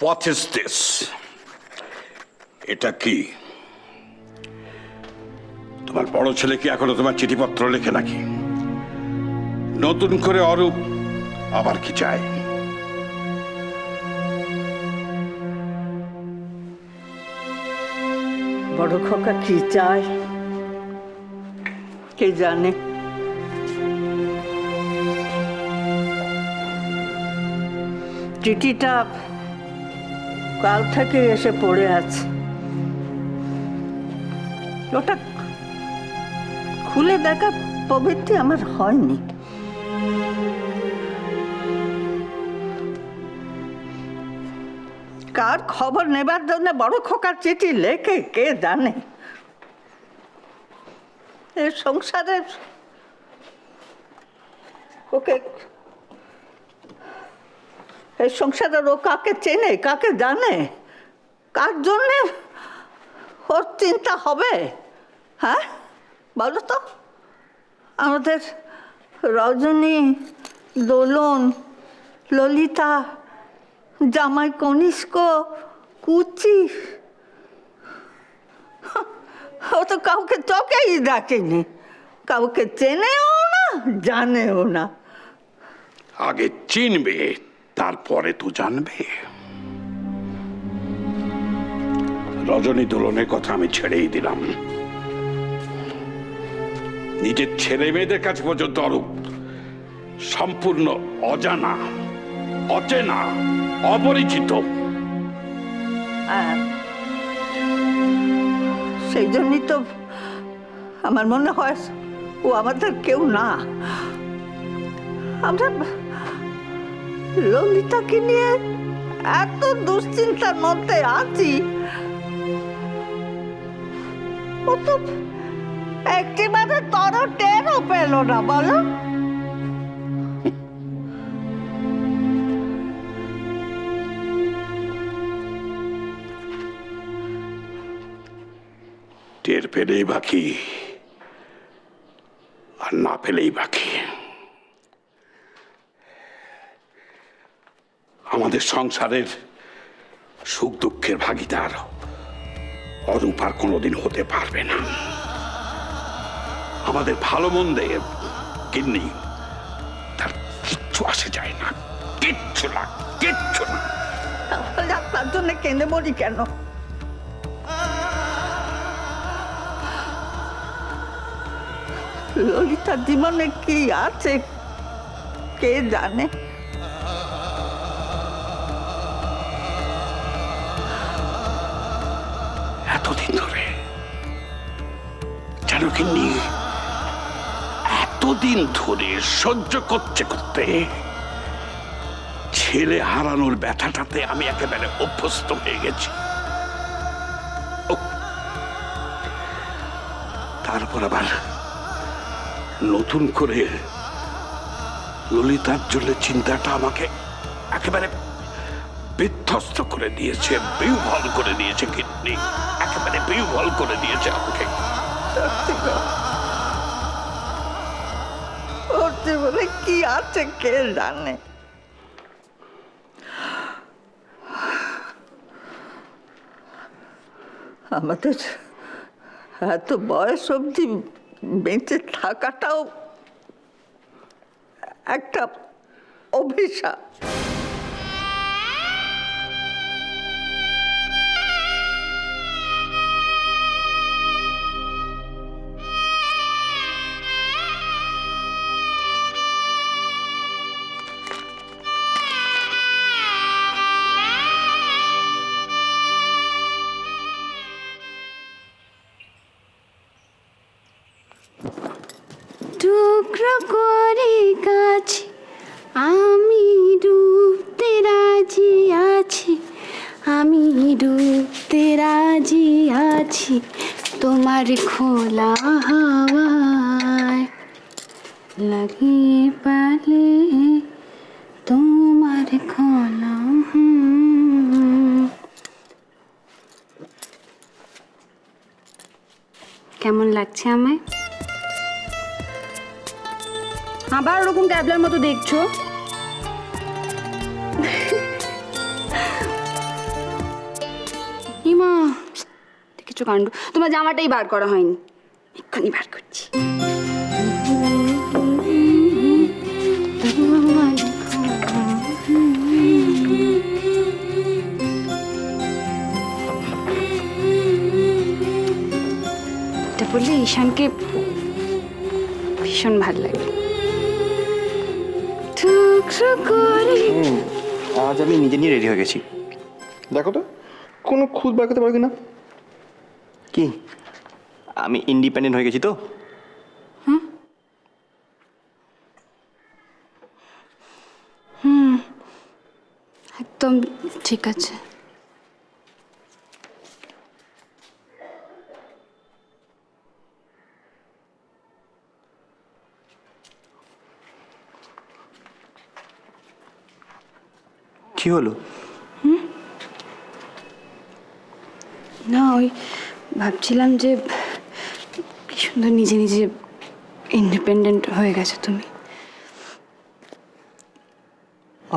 What is this? এটা কি? তোমার বড় ছেলে কি এখনো তোমার চিঠিপত্র লেখে নাকি? নতুন করে অরূপ আবার কি চায়? বড় খোকা কি চায় কে জানে। চিঠিটা কাল থেকে এসে পড়ে আছে, ওটা খুলে দেখা প্রবৃত্তি আমার হয়নি। কার খবর নেবার জন্য বড় খোকার চিঠি লেখে কে জানে। এই সংসারে ওকে, এই সংসারের ও কাকে চেনে কাকে জানে, কার জন্যে ওর চিন্তা হবে? হ্যাঁ বলো তো। আমাদের রজনী, দোলন, ললিতা, জামাই কনিষ্ক, কুচি, ও তো কাউকে চোখেই দেখেনি, কাউকে চেনেও না জানেও না। আগে চিনবে তারপরে তো জানবে। রজনী দোলনের কথা আমি ছেড়েই দিলাম। নিজের ছেলে মেয়েদের কাছে পর্যন্ত অরূপ সম্পূর্ণ অজানা, অচেনা, অপরিচিত। সেই জন্যই তো আমার মনে হয় ও আমাদের কেউ না। আমরা ললিতাকে নিয়ে এত দুশ্চিন্তার মধ্যে আছি, ও তো একেবারে টেরও পেল না। বলো টের পেলেই বাকি, আর না পেলেই বাকি। আমাদের সংসারের সুখ দুঃখের ভাগিদার অরূপ আর কোনোদিন হতে পারবে না। আমাদের ভালো মন্দে কিন্নি তার কিচ্ছু আসে যায় না, কিচ্ছু না, কিচ্ছু না। তার জন্য কেঁদে মরি কেন? ললিতার জীবনে কি আছে কে জানে। এতদিন ধরে যেন কিন্নি এতদিন ধরে সহ্য করতে করতে ছেলে হারানোর ব্যথাটাতে আমি একেবারে অভ্যস্ত হয়ে গেছি। তারপর আবার নতুন করে ললিতার জন্য চিন্তাটা আমাকে একেবারে বিধ্বস্ত করে দিয়েছে, বিহ্বল করে দিয়েছে। কিডনি একেবারে বিহ্বল করে দিয়েছে আমাকে। ওর জীবনে কি আছে কে জানে। আমাদের এত বয়স অবধি বেঁচে থাকাটাও একটা অভিশাপ। টুকরো করে কাছে আমি ডুবতে রাজি আছি, আমি ডুবতে রাজি আছি তোমার খোলা হাওয়ায়, লাগিয়ে পালে তোমার খোলা। কেমন লাগছে আমায়? আবার ওরকম ক্যাবলার মতো দেখছো? অদৃষ্ট কাণ্ড, তোমার জামাটাই বার করা হয়নি। এক্ষুনি বার করছি। এটা বললে ঈশানকে ভীষণ ভালো লাগে। টুকরো করে আজ আমি নিজে নিয়ে রেডি হয়ে গেছি। দেখো তো কোনো খুদ বার করতে পারো কিনা। কি আমি ইন্ডিপেন্ডেন্ট হয়ে গেছি তো? একদম ঠিক আছে। কি হলো? না, ওই ভাবছিলাম যে কি সুন্দর নিজে নিজে ইন্ডিপেন্ডেন্ট হয়ে গেছো তুমি।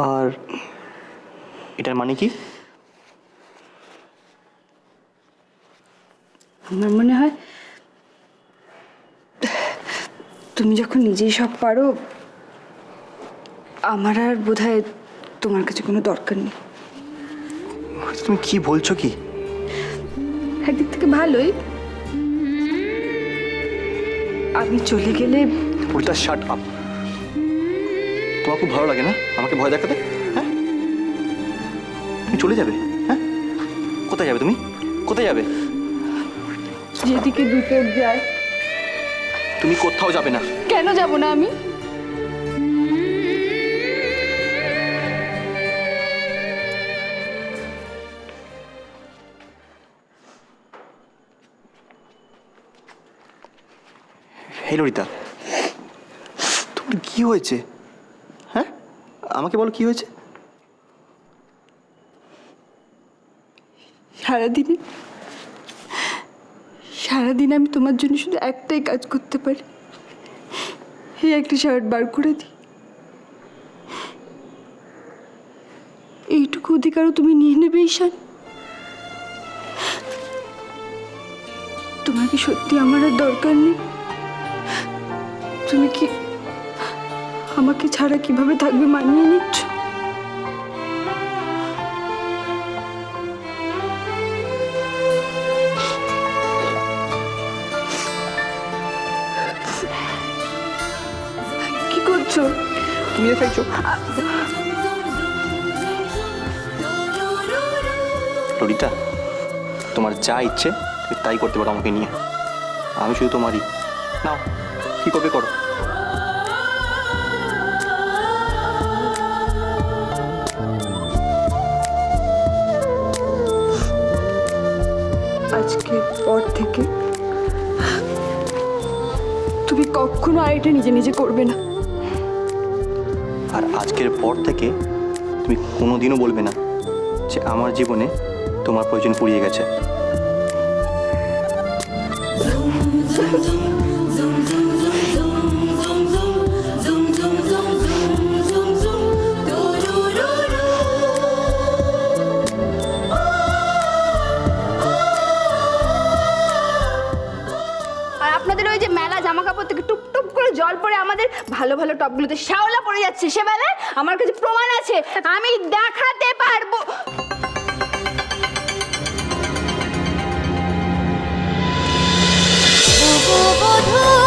আর এটার মানে কি? আমার মনে হয় তুমি যখন নিজেই সব পারো, আমার আর বোধহয় তোমার কাছে কোনো দরকার নেই। তুমি কি বলছো কি? একদিক থেকে ভালোই, আমি চলে গেলে উল্টা শাট আপ। তোমার খুব ভালো লাগে না আমাকে ভয় দেখাতে? হ্যাঁ, তুমি চলে যাবে? হ্যাঁ, কোথায় যাবে তুমি? কোথায় যাবে? যেদিকে দু চোখ যায়। তুমি কোথাও যাবে না। কেন যাব না আমি? হে ললিতা, তোমার কি হয়েছে? হ্যাঁ, আমাকে বলো কি হয়েছে? সারাদিন আমি তোমার জন্য শুধু একটাই কাজ করতে পারি, এই একটা শার্ট বার করে দিই। এইটুকু অধিকারও তুমি নিয়ে নেবে ঈশান? তোমার কি সত্যি আমার আর দরকার নেই? তুমি কি আমাকে ছাড়া কিভাবে থাকবে মানিয়ে নিচ্ছ? কি করছো? তুমি দেখছো ললিতা, তোমার যা ইচ্ছে তুমি তাই করতে পারো আমাকে নিয়ে। আমি শুধু তোমারই। নাও, কি করবে করো। আজকের পর থেকে তুমি কখনো আর এটা নিজে নিজে করবে না। আর আজকের পর থেকে তুমি কোনোদিনও বলবে না যে আমার জীবনে তোমার প্রয়োজন ফুরিয়ে গেছে। আর আপনাদের ওই যে মেলা জামা কাপড় থেকে টুপ টুপ করে জল পড়ে আমাদের ভালো ভালো টপগুলোতে শ্যাওলা পড়ে যাচ্ছে, সে বেলায় আমার কাছে প্রমাণ আছে, আমি দেখাতে পারবো। বধূ